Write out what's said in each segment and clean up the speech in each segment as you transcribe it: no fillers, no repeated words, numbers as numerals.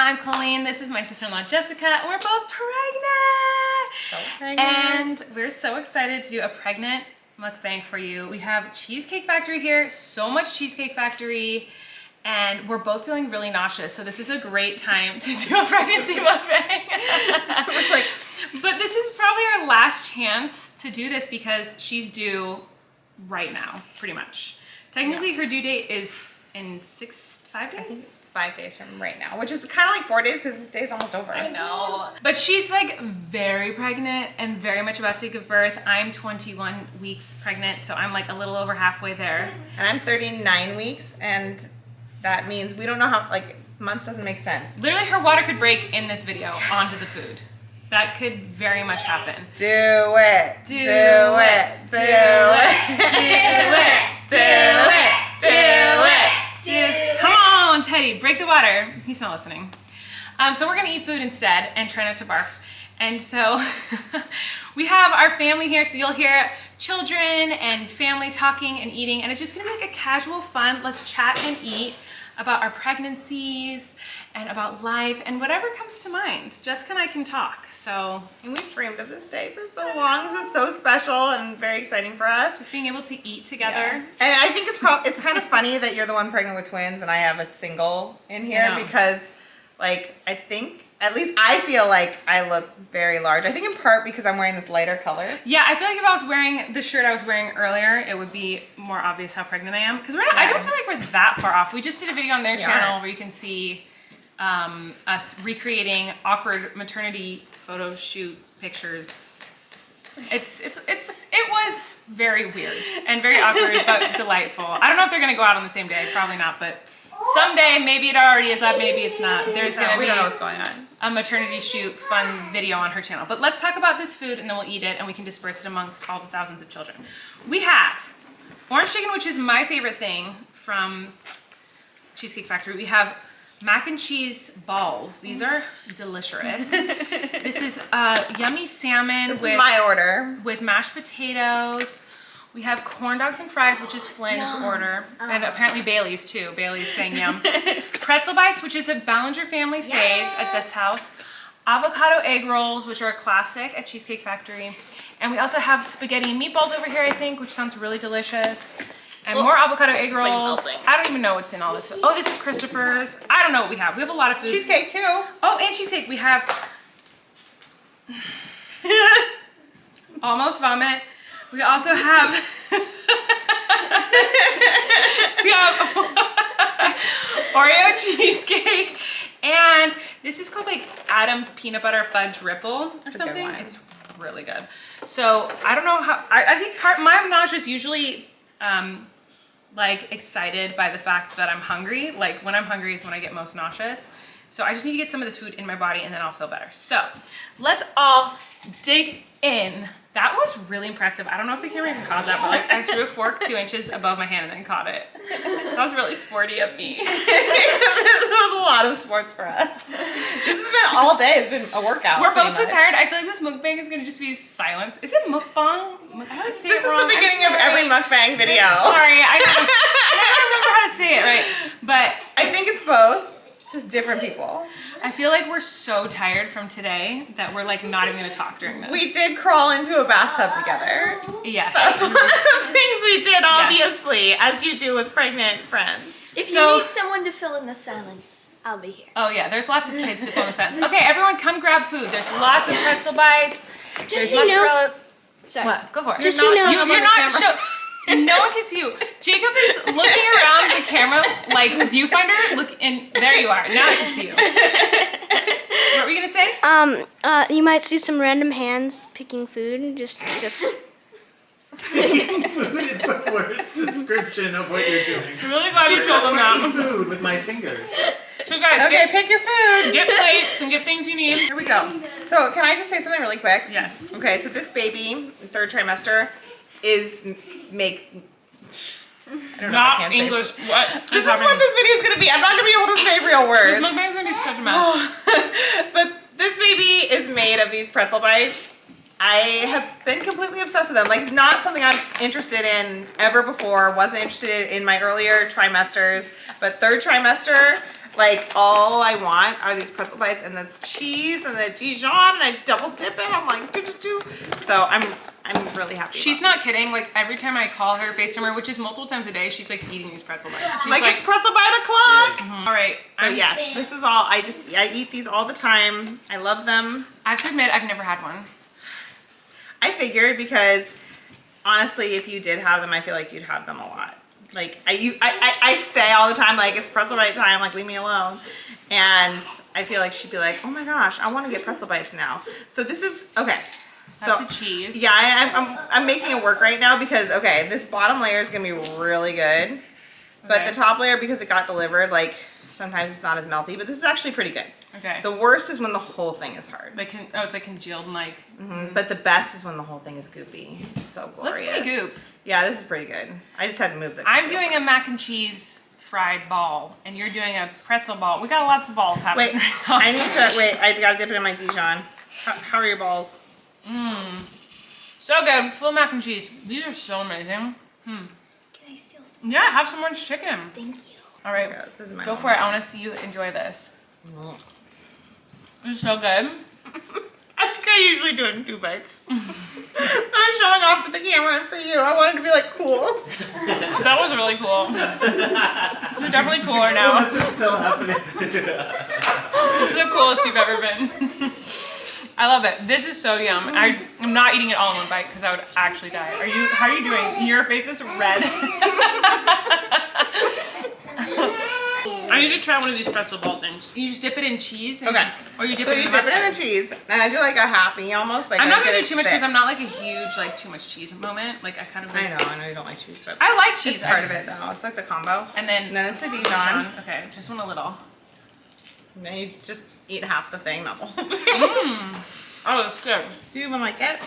I'm Colleen. This is my sister-in-law Jessica. We're both pregnant. So pregnant. And we're so excited to do a pregnant mukbang for you. We have Cheesecake Factory here, so much Cheesecake Factory, and we're both feeling really nauseous. So this is a great time to do a pregnancy mukbang. But this is probably our last chance to do this because she's due right now, pretty much. Technically, her due date is in 5 days? I think it's 5 days from right now, which is kind of like 4 days because this day is almost over. I know. But she's like very pregnant and very much about to give birth. I'm 21 weeks pregnant, so I'm like a little over halfway there. And I'm 39 weeks, and that means we don't know how, like, months doesn't make sense. Literally, her water could break in this video onto the food. That could very much happen. Do it. Do it. Do it. Do it. Come on, Teddy, break the water. He's not listening. So we're gonna eat food instead and try not to barf. And so we have our family here, so you'll hear children and family talking and eating, and it's just gonna be like a casual fun, let's chat and eat about our pregnancies and about life and whatever comes to mind. Jessica and I can talk, so. And we've dreamed of this day for so long. This is so special and very exciting for us. Just being able to eat together. Yeah. And I think it's kind of funny that you're the one pregnant with twins and I have a single in here because, like, I think, at least I feel like I look very large. I think in part because I'm wearing this lighter color. Yeah, I feel like if I was wearing the shirt I was wearing earlier, it would be more obvious how pregnant I am. Because I don't feel like we're that far off. We just did a video on their channel where you can see us recreating awkward maternity photo shoot pictures. It was very weird and very awkward, but delightful. I don't know if they're gonna go out on the same day. Probably not, but someday maybe it already is up. Maybe it's not. There's gonna be. We don't know what's going on. A maternity shoot fun video on her channel. But let's talk about this food and then we'll eat it and we can disperse it amongst all the thousands of children. We have orange chicken, which is my favorite thing from Cheesecake Factory. We have mac and cheese balls. These are delicious. This is yummy salmon This is my order. with mashed potatoes. We have corn dogs and fries, which is Flynn's order. And apparently Bailey's too. Bailey's saying yum. Pretzel Bites, which is a Ballinger family fave at this house. Avocado egg rolls, which are a classic at Cheesecake Factory. And we also have spaghetti and meatballs over here, I think, which sounds really delicious. And more avocado egg rolls. Like I don't even know what's in all this. Oh, this is Christopher's. I don't know what we have. We have a lot of food. Cheesecake too. Oh, and cheesecake. We have almost vomit. We also have Oreo cheesecake, and this is called like Adam's peanut butter fudge ripple or something. It's really good. So I don't know how. I think my nausea is usually like excited by the fact that I'm hungry. Like when I'm hungry is when I get most nauseous. So I just need to get some of this food in my body and then I'll feel better. So let's all dig in. That was really impressive. I don't know if the camera even caught that, but like I threw a fork 2 inches above my hand and then caught it. That was really sporty of me. It was a lot of sports for us. This has been all day. It's been a workout. We're both so tired. I feel like this mukbang is gonna just be silence. Is it mukbang? I always say This it is wrong. the beginning of every mukbang video. Sorry, I don't remember how to say it right. But I think it's both. It's just different people. I feel like we're so tired from today that we're like not even gonna talk during this. We did crawl into a bathtub together. Yes. That's one of the things we did, obviously, as you do with pregnant friends. If you need someone to fill in the silence, I'll be here. Oh yeah, there's lots of kids to fill in the sentence. Okay, everyone come grab food. There's lots of pretzel bites. There's mozzarella. Sorry. What? Go for it. Just so you know. You're not no one can see you. Jacob is looking around the camera like viewfinder. Look, and there you are. Now I can see you. What were we gonna say? You might see some random hands picking food. Just. Picking food is the worst description of what you're doing. I'm really glad you told them that. Food with my fingers. So guys, Okay, pick your food. get plates and get things you need. Here we go. So can I just say something really quick? Yes. Okay, so this baby, 3rd trimester, is I don't know Not if I can say English. What? This is what this video is going to be. I'm not going to be able to say real words. This mukbang is gonna be such a mess. But this baby is made of these pretzel bites. I have been completely obsessed with them. Like, not something I'm interested in ever before. Wasn't interested in my earlier trimesters. But 3rd trimester, Like all I want are these pretzel bites and this cheese and the Dijon, and I double dip it. I'm like, doo. So I'm really happy. She's not kidding. Like every time I call her, FaceTime her, which is multiple times a day, she's like eating these pretzel bites. She's like it's pretzel bite o'clock. All right. So yes, this is all. I eat these all the time. I love them. I have to admit, I've never had one. I figured because honestly, if you did have them, I feel like you'd have them a lot. Like I say all the time, like it's pretzel bite time, like leave me alone. And I feel like she'd be like, oh my gosh, I want to get pretzel bites now. So this is okay. So that's a cheese. Yeah, I'm making it work right now because okay, this bottom layer is gonna be really good, but the top layer, because it got delivered, like sometimes it's not as melty. But this is actually pretty good. Okay. The worst is when the whole thing is hard. Like it's like congealed and like. But the best is when the whole thing is goopy. It's so glorious. That's pretty goop. Yeah, this is pretty good. I just had to move the. I'm doing a mac and cheese fried ball, and you're doing a pretzel ball. We got lots of balls happening. Wait, right now. I need to wait. I gotta dip it in my Dijon. How are your balls? So good, full mac and cheese. These are so amazing. Can I steal some? Yeah, have some orange chicken. Thank you. All right, Yeah, this is my go moment. for it. I want to see you enjoy this. It's so good. I think I usually do it in 2 bites. I'm showing off with the camera and for you. I wanted to be like cool. That was really cool. You're definitely cooler now. This is still happening. This is the coolest you've ever been. I love it. This is so yum. I'm not eating it all in one bite because I would actually die. How are you doing? Your face is red. I need to try one of these pretzel ball things. You just dip it in cheese? And Okay. Or you dip So it in you the dip it in mustard? the cheese, and I do like a happy almost. Like I'm I not get gonna it do too much thick. because I'm not like a huge like too much cheese moment. Like I kind of like, I know you don't like cheese, but I like cheese. it's part I of just, it though. It's like the combo. And then it's the Dijon. Okay, just want a little. And then you just eat half the thing, not the whole thing. Oh, it's good. Do you even like it?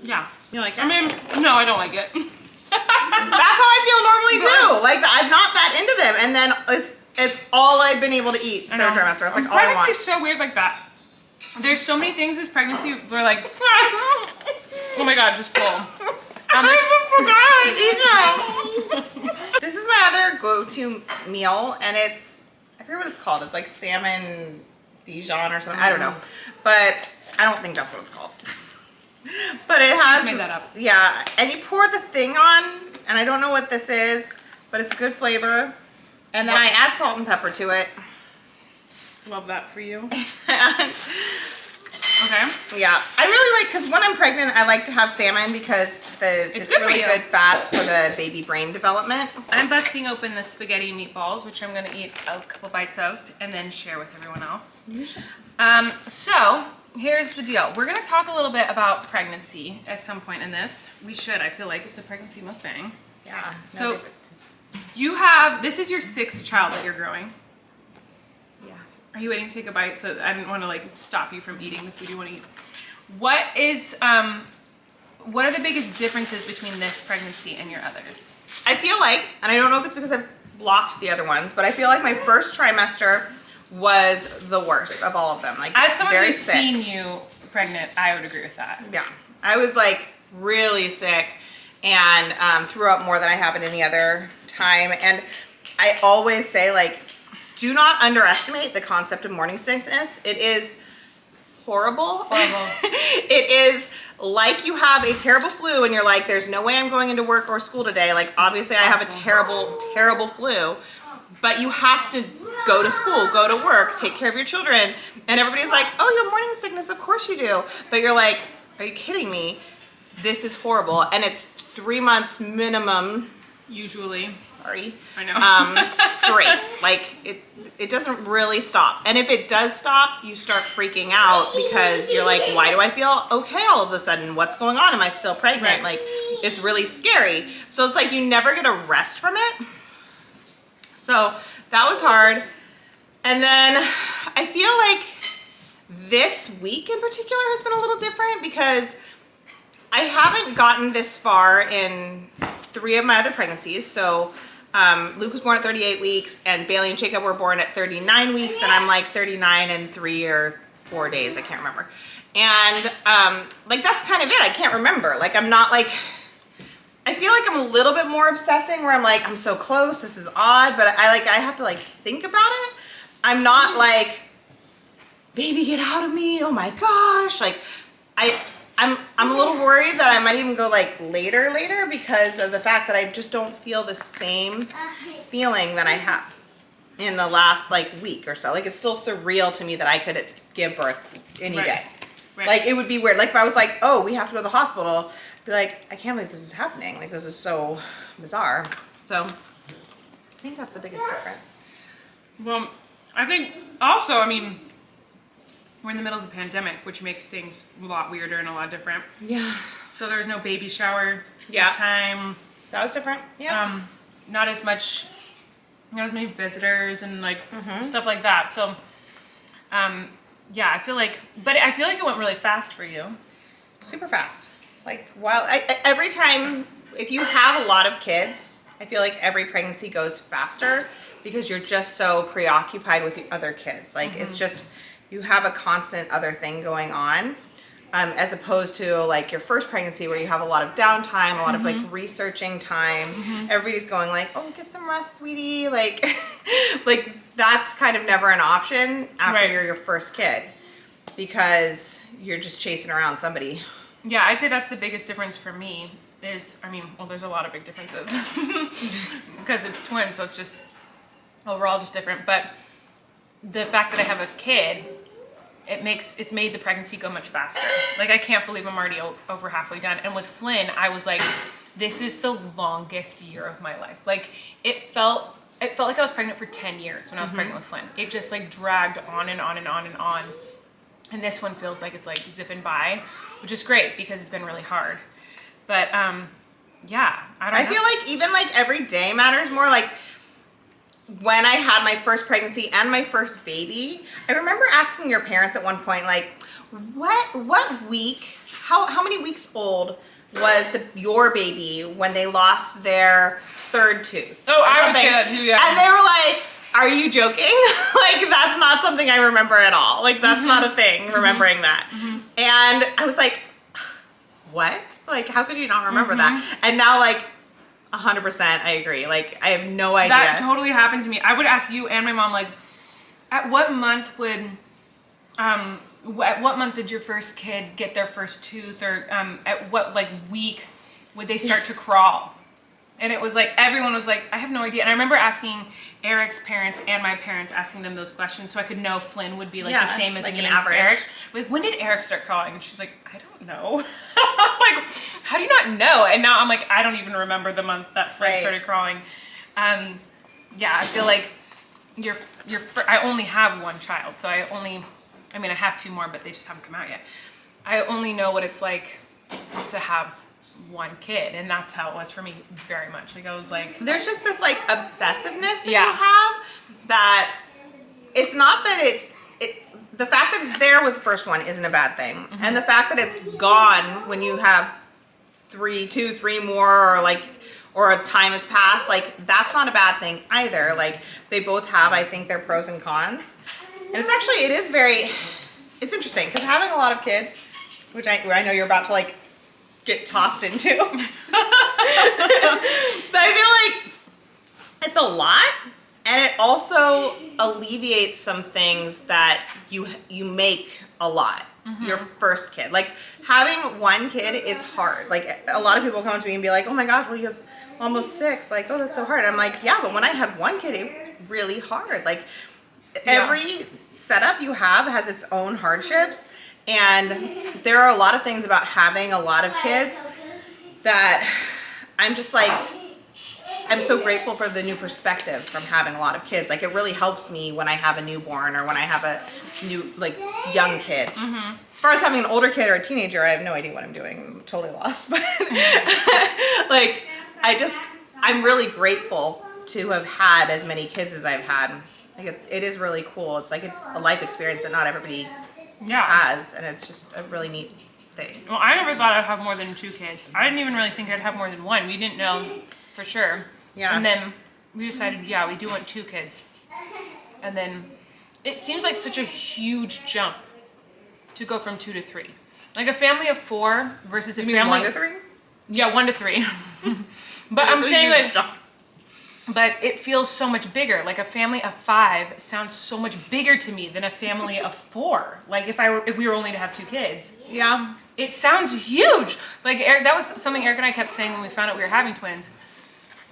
Yeah. You like it? I mean, no, I don't like it. That's how I feel normally too. Like I'm not that into them, and then it's all I've been able to eat third trimester. It's like all I Pregnancy want. is so weird like that. There's so many things this pregnancy we're like, oh my god, just full. This is my other go-to meal, and it's I forget what it's called. It's like salmon Dijon or something. I don't know, but I don't think that's what it's called. But it has made that up. Yeah, and you pour the thing on, and I don't know what this is, but it's a good flavor. And then I add salt and pepper to it. Love that for you. And Okay. yeah, I really like, because when I'm pregnant, I like to have salmon because it's good for really you. good fats for the baby brain development. I'm busting open the spaghetti meatballs, which I'm gonna eat a couple bites of and then share with everyone else. So here's the deal. We're gonna talk a little bit about pregnancy at some point in this. We should, I feel like it's a pregnancy mukbang. Yeah. So- no, This is your 6th child that you're growing. yeah. Are you waiting to take a bite? So I didn't want to like stop you from eating the food you want to eat. What are the biggest differences between this pregnancy and your others? I feel like, and I don't know if it's because I've blocked the other ones, but I feel like my first trimester was the worst of all of them. Like As someone very who's sick. seen you pregnant, I would agree with that. Yeah, I was like really sick and threw up more than I have at any other time. And I always say, like, do not underestimate the concept of morning sickness. It is horrible. It is like you have a terrible flu and you're like, there's no way I'm going into work or school today. Like, obviously I have a terrible, terrible flu, but you have to go to school, go to work, take care of your children. And everybody's like, oh, you have morning sickness. Of course you do. But you're like, are you kidding me? This is horrible. And it's 3 months minimum. Usually. Sorry. I know. Straight. Like it doesn't really stop. And if it does stop, you start freaking out because you're like, why do I feel okay all of a sudden? What's going on? Am I still pregnant? Right. Like it's really scary. So it's like you never get a rest from it. So that was hard. And then I feel like this week in particular has been a little different because I haven't gotten this far in 3 of my other pregnancies. So Luke was born at 38 weeks and Bailey and Jacob were born at 39 weeks and I'm like 39 and 3 or 4 days, I can't remember. And like that's kind of it. I can't remember. Like I'm not like I feel like I'm a little bit more obsessing where I'm like, I'm so close, this is odd, but I have to like think about it. I'm not like, baby, get out of me, oh my gosh. Like I'm a little worried that I might even go like later because of the fact that I just don't feel the same feeling that I have in the last like week or so. Like it's still surreal to me that I could give birth any day. Right. Like it would be weird. Like if I was like, oh, we have to go to the hospital, I'd be like, I can't believe this is happening. Like this is so bizarre. So I think that's the biggest difference. Well, I think also, I mean, we're in the middle of the pandemic, which makes things a lot weirder and a lot different. Yeah. So there was no baby shower this time. That was different. Yeah. Not as many visitors and like stuff like that. So, yeah, I feel like it went really fast for you. Super fast. Like, wow. Every time, if you have a lot of kids, I feel like every pregnancy goes faster because you're just so preoccupied with the other kids. Like, it's just, you have a constant other thing going on, as opposed to like your first pregnancy where you have a lot of downtime, a lot of like researching time. Everybody's going like, oh, get some rest, sweetie. Like, like that's kind of never an option after you're your first kid because you're just chasing around somebody. Yeah, I'd say that's the biggest difference for me is, I mean, well, there's a lot of big differences because it's twins. So it's just overall just different. But the fact that I have a kid, it's made the pregnancy go much faster. Like I can't believe I'm already over halfway done. And with Flynn, I was like, this is the longest year of my life. Like it felt like I was pregnant for 10 years when I was pregnant with Flynn. It just like dragged on and on and on and on. And this one feels like it's like zipping by, which is great because it's been really hard. But yeah, I feel like even like every day matters more. Like when I had my first pregnancy and my first baby, I remember asking your parents at one point, like, what week, how many weeks old was your baby when they lost their third tooth? Oh, I would say that too, yeah. And they were like, are you joking? Like, that's not something I remember at all. Like, that's not a thing, remembering that. And I was like, what? Like, how could you not remember that? And now, like, 100% I agree. Like, I have no idea. That totally happened to me. I would ask you and my mom, like, at what month did your first kid get their first tooth, or at what like week would they start to crawl? And it was like, everyone was like, I have no idea. And I remember asking Eric's parents and my parents, asking them those questions so I could know Flynn would be like the same as like me an and average. Eric. Like, when did Eric start crawling? And she's like, I don't know. Like, how do you not know? And now I'm like, I don't even remember the month that Flynn started crawling. Yeah, I feel like I only have one child, so I have two more, but they just haven't come out yet. I only know what it's like to have one kid, and that's how it was for me very much. Like I was like, there's just this like obsessiveness that you have that it's not that the fact that it's there with the first one isn't a bad thing. And the fact that it's gone when you have two, three more, or time has passed, like that's not a bad thing either. Like they both have, I think, their pros and cons. And it's interesting because having a lot of kids, which I know you're about to like get tossed into, but I feel like it's a lot, and it also alleviates some things that you make a lot. Your first kid, like having one kid is hard. Like a lot of people come to me and be like, oh my gosh, well you have almost 6, like, oh that's so hard. I'm like, yeah, but when I had one kid it was really hard. Like every setup you have has its own hardships, and there are a lot of things about having a lot of kids that I'm just like, I'm so grateful for the new perspective from having a lot of kids. Like it really helps me when I have a newborn or when I have a new like young kid. As far as having an older kid or a teenager, I have no idea what I'm doing. I'm totally lost. But like I'm really grateful to have had as many kids as I've had. Like it is really cool. It's like a life experience that not everybody has, and it's just a really neat thing. Well, I never thought I'd have more than 2 kids. I didn't even really think I'd have more than 1. We didn't know for sure. Yeah. And then we decided, we do want 2 kids. And then it seems like such a huge jump to go from 2 to 3. Like a family of 4 versus a family 1 to 3? Yeah, 1 to 3. But I'm saying like, but it feels so much bigger. Like a family of 5 sounds so much bigger to me than a family of 4. Like if we were only to have 2 kids. Yeah. It sounds huge. Like Eric, that was something Eric and I kept saying when we found out we were having twins,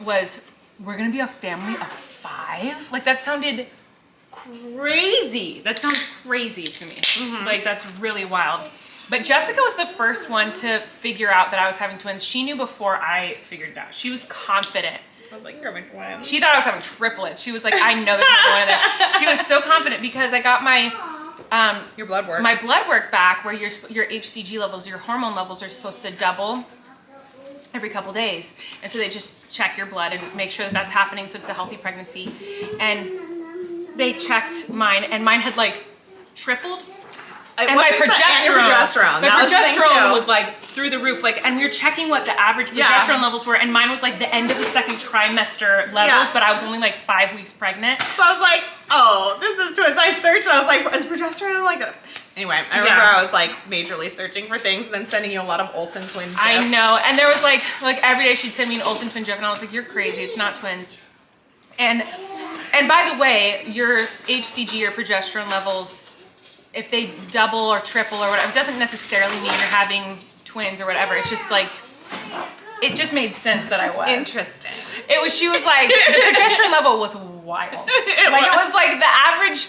was we're gonna be a family of 5? Like that sounded crazy. That sounds crazy to me. Like that's really wild. But Jessica was the first one to figure out that I was having twins. She knew before I figured it out. She was confident. I was like, you're having twins. She thought I was having triplets. She was like, I know there's not one of them. She was so confident because I got my your blood work. my blood work back, where your HCG levels, your hormone levels are supposed to double every couple days. And so they just check your blood and make sure that that's happening, so it's a healthy pregnancy. And they checked mine, and mine had like tripled. And my progesterone, was like through the roof. Like, and we were checking what the average progesterone levels were, and mine was like the end of the second trimester levels, but I was only like 5 weeks pregnant. So I was like, oh, this is twins. I searched, and I was like, is progesterone like a... Anyway, I remember I was like majorly searching for things and then sending you a lot of Olsen twin gifs. I know, and there was like every day she'd send me an Olsen twin gif, and I was like, you're crazy, it's not twins. And by the way, your HCG or progesterone levels, if they double or triple or whatever, it doesn't necessarily mean you're having twins or whatever. It's just like, it just made sense that I was. Interesting. It was, she was like, the progesterone level was wild. It was like the average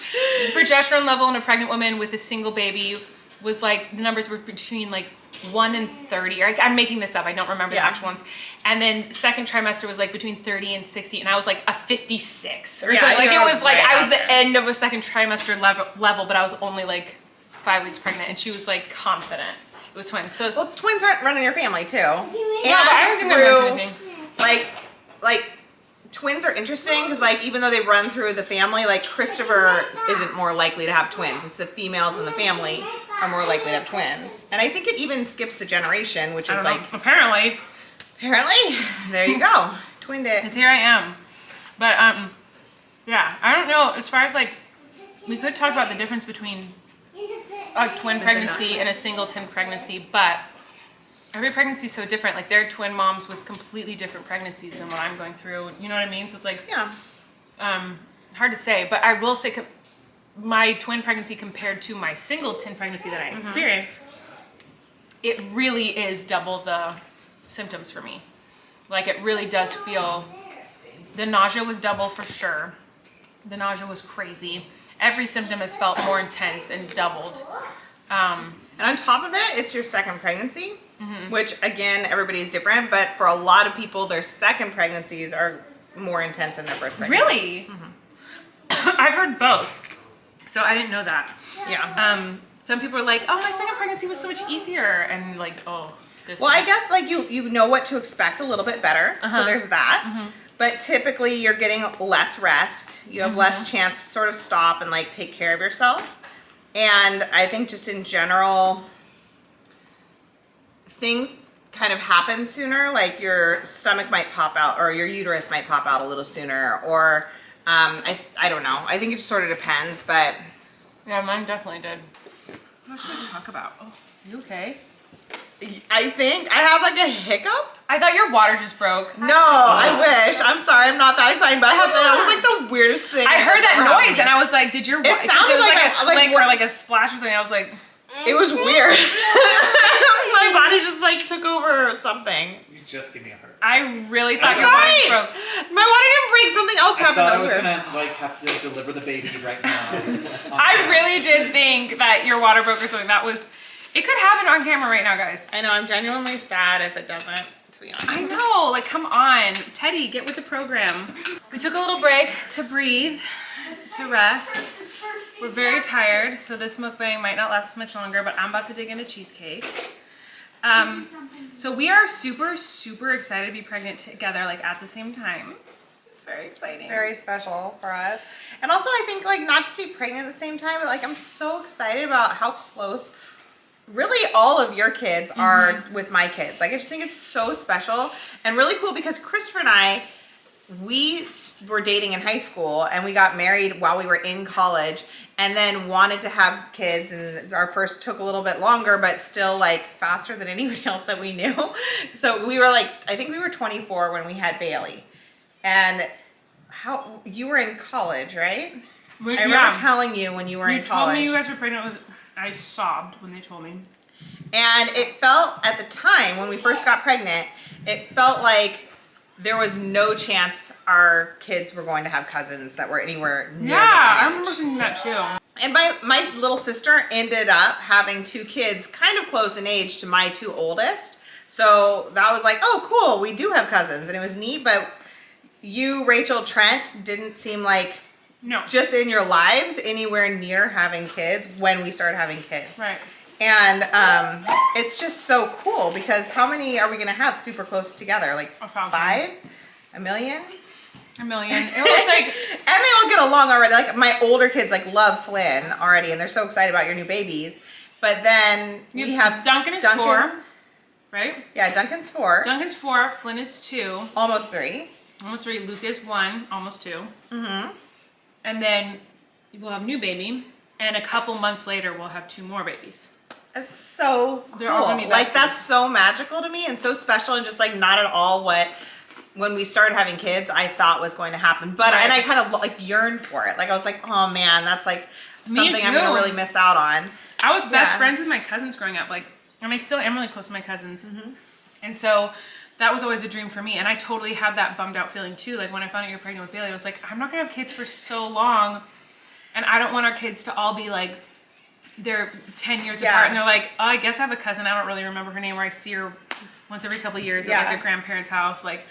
progesterone level in a pregnant woman with a single baby was like, the numbers were between like 1 and 30. Or I'm making this up, I don't remember the actual ones. And then second trimester was like between 30 and 60, and I was like a 56 or something. Like it was like, I was the end of a second trimester level, but I was only like 5 weeks pregnant, and she was like confident it was twins. So well, twins aren't running your family too. Yeah, but I don't think I run anything. Like twins are interesting because like even though they run through the family, like Christopher isn't more likely to have twins. It's the females in the family are more likely to have twins. And I think it even skips the generation, which is like... Apparently, there you go. Twinned it. Because here I am. But, yeah, I don't know. As far as, like, we could talk about the difference between a twin pregnancy and a singleton pregnancy, but every pregnancy is so different. Like, they're twin moms with completely different pregnancies than what I'm going through. You know what I mean? So it's like, hard to say. But I will say my twin pregnancy compared to my singleton pregnancy that I experienced, it really is double the symptoms for me. Like, it really does feel, the nausea was double for sure. The nausea was crazy. Every symptom has felt more intense and doubled. And on top of it, it's your second pregnancy, which again, everybody's different, but for a lot of people, their second pregnancies are more intense than their first pregnancy. Really? I've heard both. So I didn't know that. Yeah. Some people are like, oh, my second pregnancy was so much easier. And like, oh, this. Well, I guess like you know what to expect a little bit better. So there's that. But typically you're getting less rest. You have less chance to sort of stop and like take care of yourself. And I think just in general, things kind of happen sooner. Like your stomach might pop out or your uterus might pop out a little sooner, or I don't know. I think it just sort of depends, but. Yeah, mine definitely did. What should we talk about? Oh, you okay? I think I have like a hiccup. I thought your water just broke. No, I wish. I'm sorry, I'm not that excited, but I have that was like the weirdest thing. I heard that noise and I was like, did your water? It sounded like like a click or like a splash or something. I was like, it was weird. My body just like took over something. You just gave me a heart. I really thought your sorry. water broke. My water didn't break. Something else happened. I thought That was I was weird. gonna like have to deliver the baby right now. I really did think that your water broke or something. That was, it could happen on camera right now, guys. I know, I'm genuinely sad if it doesn't, to be honest. I know, like come on. Teddy, get with the program. We took a little break to breathe, to rest. We're very tired, so this mukbang might not last much longer, but I'm about to dig into cheesecake. So we are super, super excited to be pregnant together, like at the same time. It's very exciting. It's very special for us. And also I think like not just be pregnant at the same time, but like I'm so excited about how close really all of your kids are with my kids. Like I just think it's so special and really cool because Christopher and I, we were dating in high school and we got married while we were in college and then wanted to have kids, and our first took a little bit longer, but still like faster than anybody else that we knew. So we were like, I think we were 24 when we had Bailey. And how you were in college, right? I remember telling you when you were in college. You told me you guys were pregnant with, I sobbed when they told me. And it felt at the time when we first got pregnant, it felt like there was no chance our kids were going to have cousins that were anywhere near the age. I remember thinking that too. And my little sister ended up having 2 kids kind of close in age to my 2 oldest. So that was like, oh, cool, we do have cousins. And it was neat, but you, Rachel, Trent, didn't seem like just in your lives anywhere near having kids when we started having kids. Right. And it's just so cool because how many are we going to have super close together? Like 5? A million? A million. It was like... And they all get along already. Like my older kids like love Flynn already and they're so excited about your new babies. But then we have Duncan is 4, right? Yeah, Duncan's 4. Duncan's 4, Flynn is 2. Almost 3. Almost 3. Luke is 1, almost 2. Mm-hmm. And then we'll have a new baby, and a couple months later we'll have 2 more babies. It's so cool. They're all gonna be like that's so magical to me and so special and just like not at all what when we started having kids I thought was going to happen. But and I kind of like yearned for it. Like I was like, oh man, that's like something I'm gonna really miss out on. I was best friends with my cousins growing up, like, and I still am really close to my cousins. Mm-hmm. And so that was always a dream for me. And I totally had that bummed out feeling too. Like when I found out you were pregnant with Bailey, I was like, I'm not gonna have kids for so long. And I don't want our kids to all be like, they're 10 years apart. And they're like, oh, I guess I have a cousin. I don't really remember her name, where I see her once every couple of years at like a grandparent's house. Like,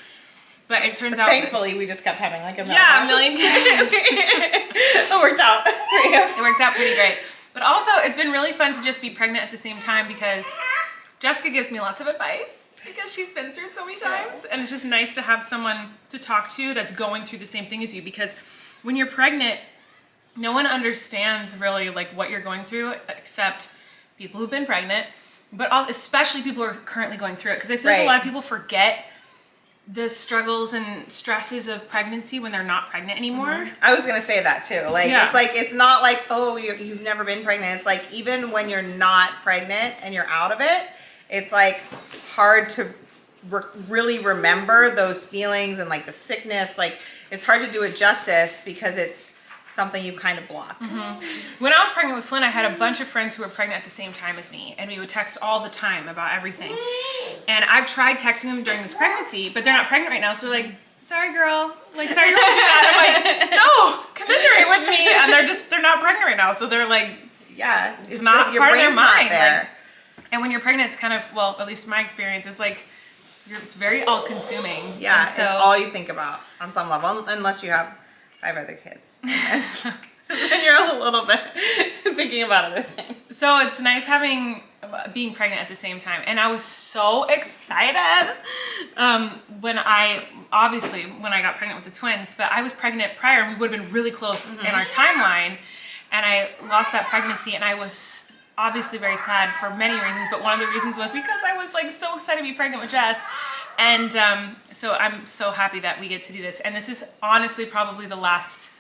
but it turns out. Thankfully, we just kept having like a million kids. It worked out for you. It worked out pretty great. But also, it's been really fun to just be pregnant at the same time because Jessica gives me lots of advice because she's been through it so many times. And it's just nice to have someone to talk to that's going through the same thing as you, because when you're pregnant, no one understands really like what you're going through except people who've been pregnant, but especially people who are currently going through it. Because I feel like a lot of people forget the struggles and stresses of pregnancy when they're not pregnant anymore. Mm-hmm. I was gonna say that too. Like it's not like, oh, you've never been pregnant. It's like even when you're not pregnant and you're out of it, it's like hard to really remember those feelings and like the sickness. Like it's hard to do it justice because it's something you kind of block. Mm-hmm. When I was pregnant with Flynn, I had a bunch of friends who were pregnant at the same time as me, and we would text all the time about everything. And I've tried texting them during this pregnancy, but they're not pregnant right now, so they're like, sorry girl, like sorry you're going through that. I'm like, no, commiserate with me. And they're not pregnant right now, so they're like, it's not your part of their mind. There. Like, and when you're pregnant, it's kind of, well, at least my experience is like, it's very all-consuming. Yeah, so, it's all you think about on some level, unless you have 5 other kids. Then you're a little bit thinking about other things. So it's nice being pregnant at the same time. And I was so excited when I got pregnant with the twins, but I was pregnant prior and we would have been really close in our timeline. And I lost that pregnancy and I was obviously very sad for many reasons, but one of the reasons was because I was like so excited to be pregnant with Jess. And so I'm so happy that we get to do this. And this is honestly probably the last,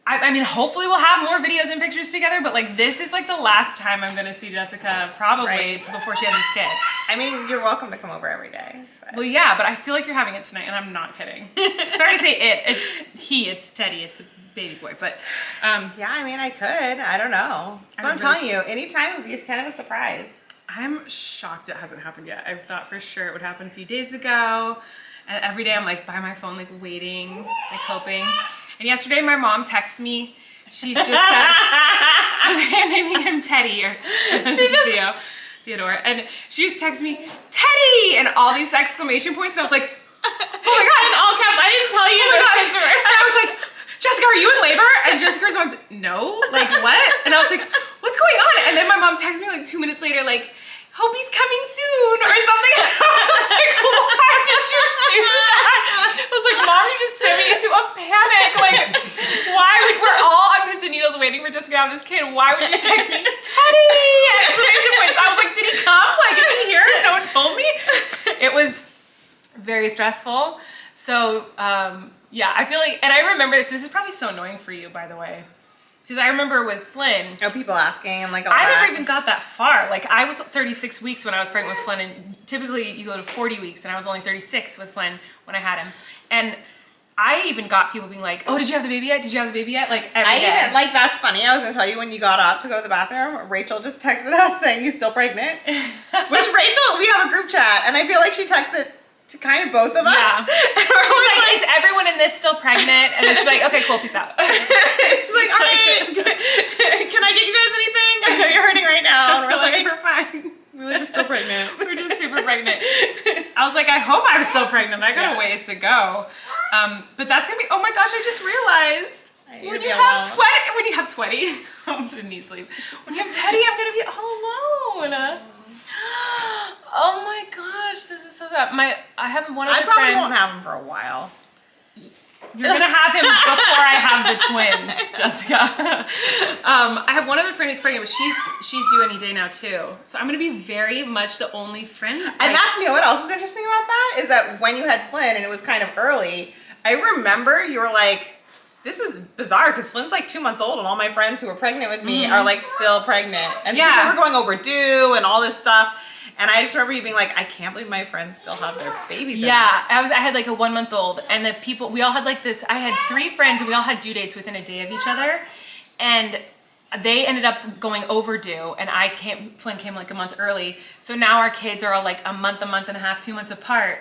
I mean, hopefully we'll have more videos and pictures together, but like this is like the last time I'm gonna see Jessica probably before she has this kid. I mean, you're welcome to come over every day. But. Well, yeah, but I feel like you're having it tonight and I'm not kidding. Sorry to say it's Teddy, it's a baby boy, but. Yeah, I mean, I could, I don't know. So I'm telling you, anytime would be kind of a surprise. I'm shocked it hasn't happened yet. I thought for sure it would happen a few days ago. And every day I'm like by my phone, like waiting, like hoping. And yesterday my mom texts me. She's just so they're naming him Teddy or Theodore. And she just texts me, Teddy! And all these exclamation points. And I was like, oh my God, in all caps, I didn't tell you this. And I was like, Jessica, are you in labor? And Jessica responds, no, like what? And I was like, what's going on? And then my mom texts me like 2 minutes later, like, hope he's coming soon or something. And I was like, why did you do that? I was like, Mom, you just sent me into a panic. Like, why? Like, we're all on pins and needles waiting for Jessica to have this kid. Why would you text me, Teddy! Exclamation points. I was like, did he come? Like, is he here? No one told me. It was very stressful. So, yeah, I feel like, and I remember this is probably so annoying for you, by the way. Because I remember with Flynn. Oh, people asking and like all I that. never even got that far. Like, I was 36 weeks when I was pregnant with Flynn, and typically you go to 40 weeks, and I was only 36 with Flynn when I had him. And I even got people being like, oh, did you have the baby yet? Did you have the baby yet? Like, every day. Even, like, that's funny. I was gonna tell you when you got up to go to the bathroom, Rachel just texted us saying, you still pregnant? Which Rachel, we have a group chat, and I feel like she texted to kind of both of us. Yeah. And we're She's always like, is everyone in this still pregnant? And then she's like, okay, cool, peace out. She's like, all right, can I get you guys anything? I know you're hurting right now. And we're like, we're fine. we're still pregnant. We're just super pregnant. I was like, I hope I'm still pregnant. I got a ways to go. But that's gonna be, oh my gosh, I just realized. When you have 20, I'm gonna need sleep. When you have Teddy, I'm gonna be all alone. Oh my gosh, this is so sad. I have one other friend. I probably won't have him for a while. You're gonna have him before I have the twins, Jessica. I have one other friend who's pregnant, but she's due any day now too. So I'm gonna be very much the only friend. And that's, you know what else is interesting about that? Is that when you had Flynn and it was kind of early, I remember you were like, this is bizarre because Flynn's like 2 months old and all my friends who were pregnant with me are like still pregnant. And yeah, they were going overdue and all this stuff. And I just remember you being like, I can't believe my friends still have their babies. Yeah, I had like a 1 month old, and the people, we all had like this, I had 3 friends and we all had due dates within a day of each other. And they ended up going overdue, and Flynn came like a month early. So now our kids are all like a month and a half, 2 months apart.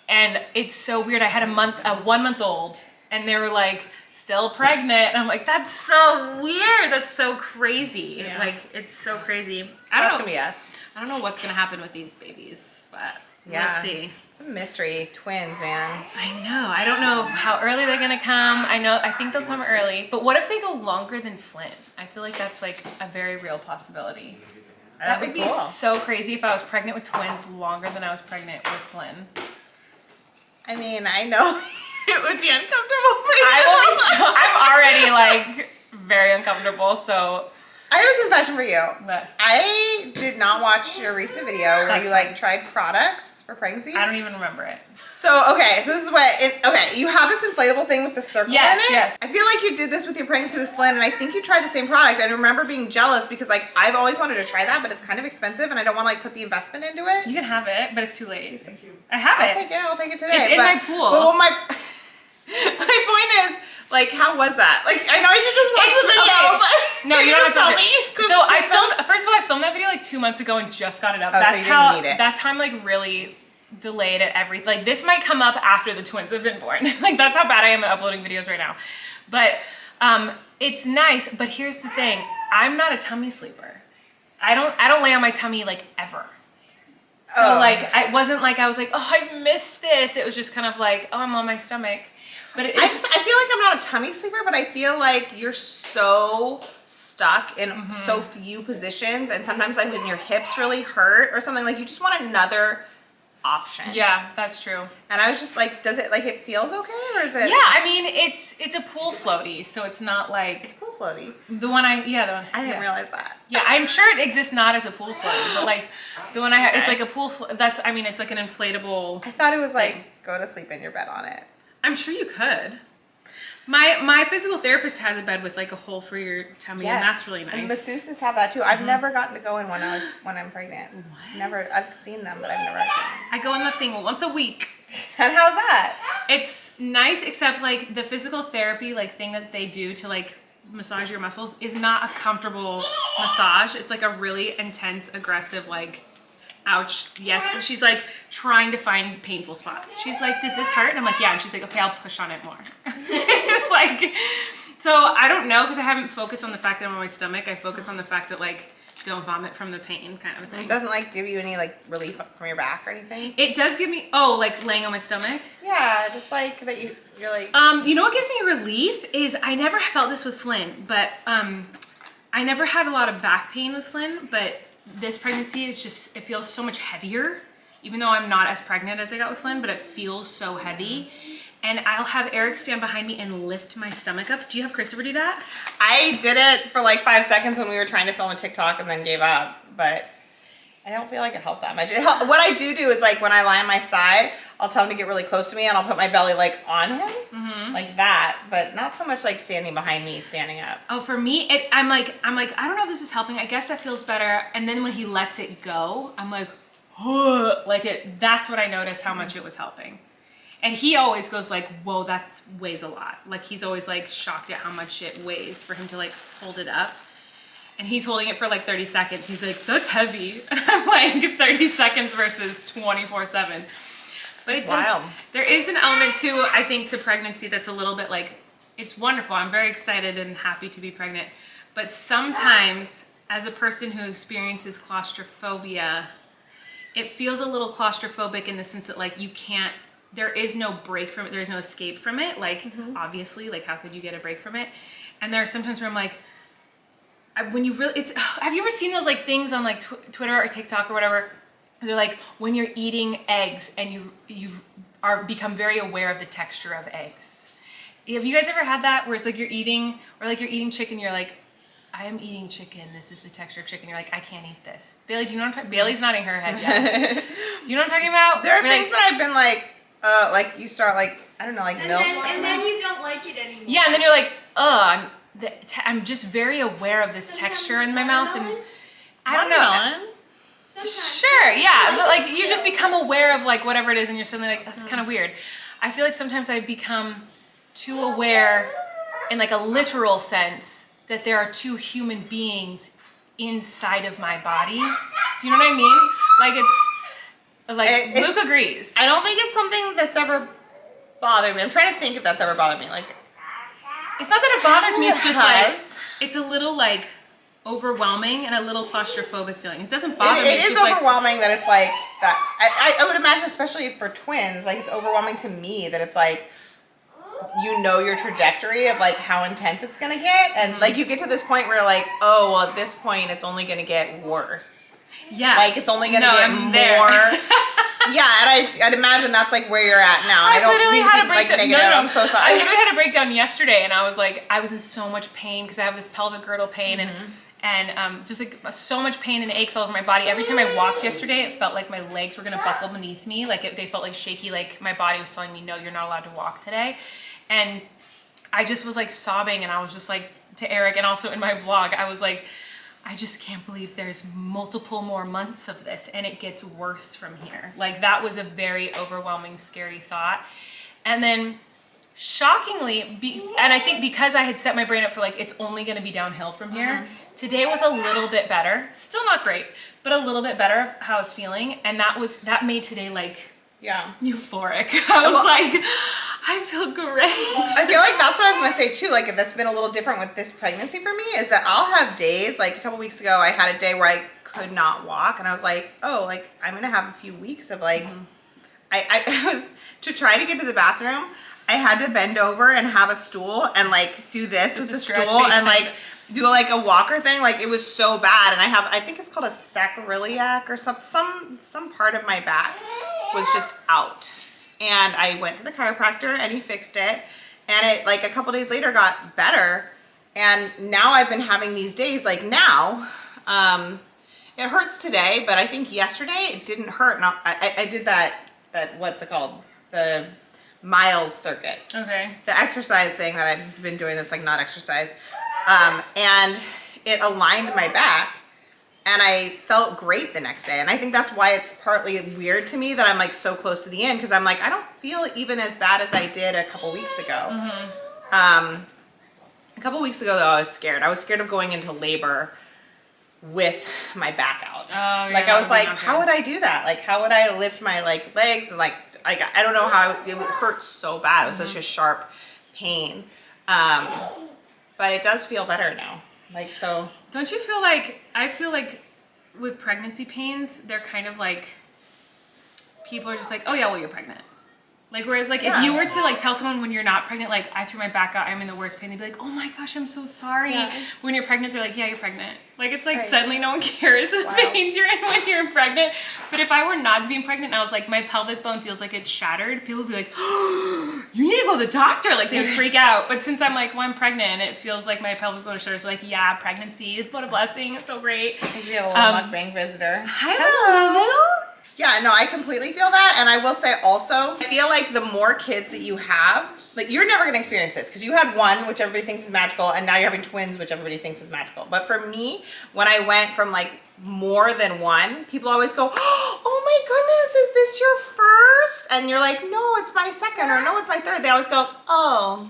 And it's so weird. I had a 1 month old, and they were like still pregnant. And I'm like, that's so weird. That's so crazy. Yeah. Like, it's so crazy. That's gonna be us. I don't know what's gonna happen with these babies, but Yeah. we'll see. It's a mystery. Twins, man. I know. I don't know how early they're gonna come. I think they'll come early. But what if they go longer than Flynn? I feel like that's like a very real possibility. That would be cool. so crazy if I was pregnant with twins longer than I was pregnant with Flynn. I mean, I know it would be uncomfortable for you. I'm already like very uncomfortable, so. I have a confession for you. What? I did not watch your recent video where That's you fine. like tried products for pregnancy. I don't even remember it. So, okay, so this is okay, you have this inflatable thing with the circle Yes, in it. yes. I feel like you did this with your pregnancy with Flynn, and I think you tried the same product. I remember being jealous because like I've always wanted to try that, but it's kind of expensive and I don't want to like put the investment into it. You can have it, but it's too late. Thank you. I have it. I'll take it today. It's in my pool. But my point is, like, how was that? Like, I know I should just watch the video, but no, you don't have to tell touch me. it. So I filmed. First of all, I filmed that video like 2 months ago and just got it up. Oh, so That's you how. didn't need it. That's how I'm like really delayed at everything. Like this might come up after the twins have been born. Like that's how bad I am at uploading videos right now. But it's nice. But here's the thing: I'm not a tummy sleeper. I don't lay on my tummy like ever. So like it wasn't like I was like, oh, I've missed this. It was just kind of like, oh, I'm on my stomach. But it is. I feel like I'm not a tummy sleeper, but I feel like you're so stuck in so few positions, and sometimes like when your hips really hurt or something, like you just want another option. Yeah, that's true. And I was just like, does it like it feels okay, or is it? Yeah, I mean it's a pool floaty, so it's not like It's pool floaty. the one I didn't realize that. Yeah, I'm sure it exists not as a pool floaty, but like the one I have, it's like a pool. It's like an inflatable. I thought it was like go to sleep in your bed on it. I'm sure you could. My physical therapist has a bed with like a hole for your tummy, and that's really nice. And masseuses have that too. I've never gotten to go in when I'm pregnant. What? Never. I've seen them, but I've never. I go in that thing once a week. And how's that? It's nice, except like the physical therapy like thing that they do to like massage your muscles is not a comfortable massage. It's like a really intense, aggressive like. Ouch. Yes. She's like trying to find painful spots. She's like, does this hurt? And I'm like, yeah. And she's like, okay, I'll push on it more. It's like, so I don't know because I haven't focused on the fact that I'm on my stomach. I focus on the fact that like, don't vomit from the pain kind of a thing. It doesn't like give you any like relief from your back or anything? It does give me, like laying on my stomach. Yeah, just like that you're like. You know what gives me relief is I never felt this with Flynn, but I never had a lot of back pain with Flynn, but this pregnancy is just, it feels so much heavier, even though I'm not as pregnant as I got with Flynn, but it feels so heavy. And I'll have Eric stand behind me and lift my stomach up. Do you have Christopher do that? I did it for like 5 seconds when we were trying to film a TikTok and then gave up, but I don't feel like it helped that much. What I do is like when I lie on my side, I'll tell him to get really close to me and I'll put my belly like on him, like that, but not so much like standing behind me, standing up. Oh, for me, I'm like, I don't know if this is helping. I guess that feels better. And then when he lets it go, I'm like, that's what I noticed how much it was helping. And he always goes like, whoa, that weighs a lot. Like he's always like shocked at how much it weighs for him to like hold it up. And he's holding it for like 30 seconds. He's like, that's heavy. And I'm like 30 seconds versus 24/7. But it does, there is an element too, I think, to pregnancy that's a little bit like, it's wonderful. I'm very excited and happy to be pregnant. But sometimes as a person who experiences claustrophobia, it feels a little claustrophobic in the sense that like you can't, there is no break from it. There is no escape from it. Like obviously, like how could you get a break from it? And there are sometimes where I'm like, when you really, have you ever seen those like things on like Twitter or TikTok or whatever? They're like when you're eating eggs and you become very aware of the texture of eggs. Have you guys ever had that where it's like you're eating, or like you're eating chicken, you're like, I am eating chicken. This is the texture of chicken. You're like, I can't eat this. Bailey, do you know what I'm talking about? Bailey's nodding her head, yes. Do you know what I'm talking about? There are things that I've been like you start like, I don't know, like milk. And then you don't like it anymore. Yeah, and then you're like, I'm just very aware of this texture in my mouth, and I don't know. Sometimes. Sure, yeah, but like you just become aware of like whatever it is, and you're suddenly like, that's kind of weird. I feel like sometimes I become too aware in like a literal sense that there are two human beings inside of my body. Do you know what I mean? Like Luke agrees. I don't think it's something that's ever bothered me. I'm trying to think if that's ever bothered me. Like, it's not that it bothers me, it's just like, it's a little like overwhelming and a little claustrophobic feeling. It doesn't bother me. It is overwhelming that it's like that. I would imagine, especially for twins, like it's overwhelming to me that it's like, you know, your trajectory of like how intense it's gonna get, and like you get to this point where you're like, oh well, at this point it's only gonna get worse. Yeah, like it's only gonna get more. Yeah, and I'd imagine that's like where you're at now. And I don't mean to be like negative. No, I'm so sorry. I literally had a breakdown yesterday, and I was like, I was in so much pain because I have this pelvic girdle pain, and just like so much pain and aches all over my body. Every time I walked yesterday, it felt like my legs were gonna buckle beneath me. Like they felt like shaky. Like my body was telling me, no, you're not allowed to walk today. And I just was like sobbing, and I was just like to Eric, and also in my vlog, I was like, I just can't believe there's multiple more months of this and it gets worse from here. Like that was a very overwhelming, scary thought. And then shockingly, and I think because I had set my brain up for like, it's only gonna be downhill from here, today was a little bit better. Still not great, but a little bit better of how I was feeling. And that made today like, euphoric. I was like, I feel great. I feel like that's what I was gonna say too. Like that's been a little different with this pregnancy for me, is that I'll have days, like a couple weeks ago, I had a day where I could not walk, and I was like, oh, like I'm gonna have a few weeks of like, I was, to try to get to the bathroom, I had to bend over and have a stool and like do this with the stool and like do like a walker thing. Like it was so bad, and I think it's called a sacroiliac or some part of my back was just out. And I went to the chiropractor and he fixed it, and it like a couple days later got better. And now I've been having these days, like now, it hurts today, but I think yesterday it didn't hurt. And I did that what's it called? The miles circuit. Okay. The exercise thing that I've been doing that's like not exercise. And it aligned my back, and I felt great the next day. And I think that's why it's partly weird to me that I'm like so close to the end, because I'm like, I don't feel even as bad as I did a couple weeks ago. A couple weeks ago though, I was scared. I was scared of going into labor with my back out. Like I was like, how would I do that? Like how would I lift my like legs, and like I don't know how it would hurt so bad. It was such a sharp pain. But it does feel better now. Like, so. Don't you feel like, I feel like with pregnancy pains, they're kind of like, people are just like, oh yeah, well, you're pregnant. Like, whereas, like, if you were to, like, tell someone when you're not pregnant, like, I threw my back out, I'm in the worst pain, they'd be like, oh my gosh, I'm so sorry. Yeah. When you're pregnant, they're like, yeah, you're pregnant. Like, it's like suddenly no one cares the pains you're in when you're pregnant. But if I were not to be pregnant and I was like, my pelvic bone feels like it's shattered, people would be like, oh, you need to go to the doctor. Like, they would freak out. But since I'm like, well, I'm pregnant and it feels like my pelvic bone is shattered, so like, yeah, pregnancy is what a blessing. It's so great. I think we have a little mukbang visitor. Hi, Lulu. Yeah, no, I completely feel that. And I will say also, I feel like the more kids that you have, like you're never going to experience this because you had one, which everybody thinks is magical, and now you're having twins, which everybody thinks is magical. But for me, when I went from like more than one, people always go, oh my goodness, is this your first? And you're like, no, it's my second, or no, it's my third. They always go, oh.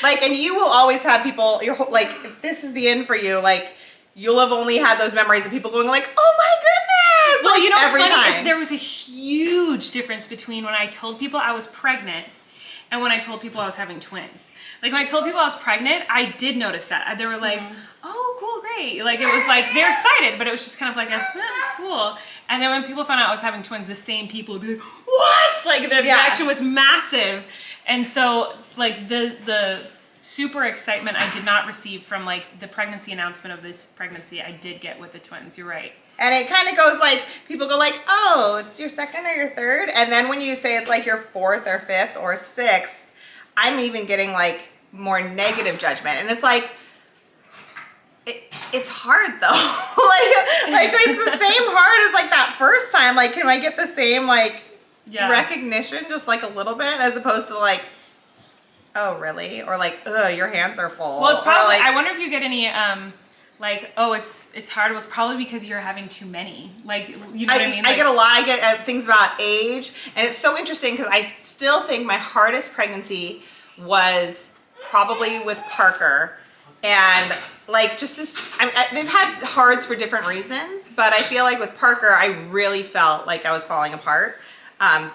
Like, and you will always have people, you're like, if this is the end for you, like, you'll have only had those memories of people going like, oh my goodness. Well, like, you know what's every funny time. is there was a huge difference between when I told people I was pregnant and when I told people I was having twins. Like when I told people I was pregnant, I did notice that. They were like, oh, cool, great. Like it was like, they're excited, but it was just kind of like cool. And then when people found out I was having twins, the same people would be like, what? Like the reaction was massive. And so like the super excitement I did not receive from like the pregnancy announcement of this pregnancy, I did get with the twins. You're right. And it kind of goes like, people go like, oh, it's your second or your third. And then when you say it's like your fourth or fifth or sixth, I'm even getting like more negative judgment. And it's like, it's hard though. like it's the same hard as like that first time. Like, can I get the same like recognition just like a little bit as opposed to like, oh really? Or like, ugh, your hands are full. Well, it's probably, like, I wonder if you get any, like, oh, it's hard. Well, it's probably because you're having too many. Like, you know what I mean? Like, I get a lot. I get things about age. And it's so interesting because I still think my hardest pregnancy was probably with Parker. And like, just this, they've had hards for different reasons. But I feel like with Parker, I really felt like I was falling apart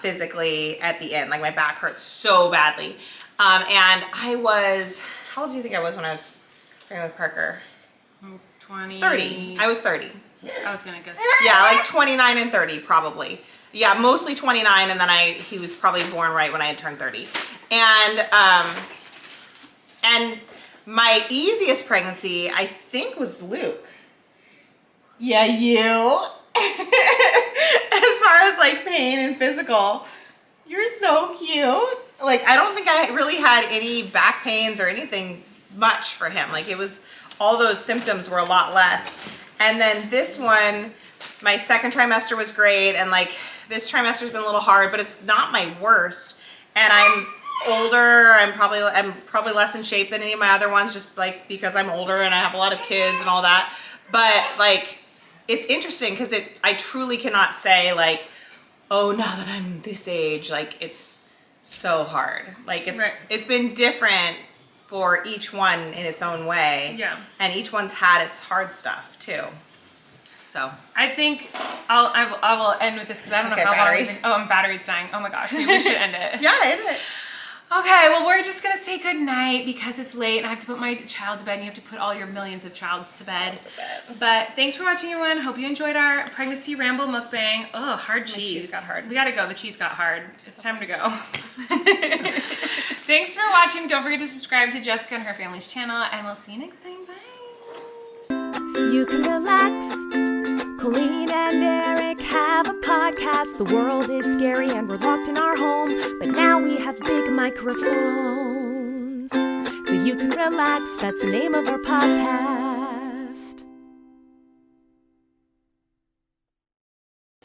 physically at the end. Like my back hurt so badly. And I was, how old do you think I was when I was pregnant with Parker? 20. 30. I was 30. I was gonna guess. Yeah, like 29 and 30 probably. Yeah, mostly 29, and then he was probably born right when I had turned 30. And my easiest pregnancy, I think, was Luke. Yeah, you. As far as like pain and physical, you're so cute. Like, I don't think I really had any back pains or anything much for him. Like, it was, all those symptoms were a lot less. And then this one, my second trimester was great. And like, this trimester's been a little hard, but it's not my worst. And I'm older. I'm probably less in shape than any of my other ones, just like because I'm older and I have a lot of kids and all that. But like, it's interesting because I truly cannot say like, oh, now that I'm this age, like it's so hard. Like it's been different for each one in its own way. Yeah. And each one's had its hard stuff too. So I think I will end with this because I don't know how long we've been. Oh, my battery's dying. Oh my gosh, maybe we should end it. Yeah, end it. Okay, well, we're just gonna say good night because it's late and I have to put my child to bed and you have to put all your millions of childs to bed. But thanks for watching, everyone. Hope you enjoyed our pregnancy ramble mukbang. Oh, hard cheese. The cheese got hard. We gotta go. The cheese got hard. It's time to go. Thanks for watching. Don't forget to subscribe to Jessica and her family's channel, and we'll see you next time. Bye. You can relax. Colleen and Eric have a podcast. The world is scary and we're locked in our home, but now we have big microphones, so you can relax. That's the name of our podcast.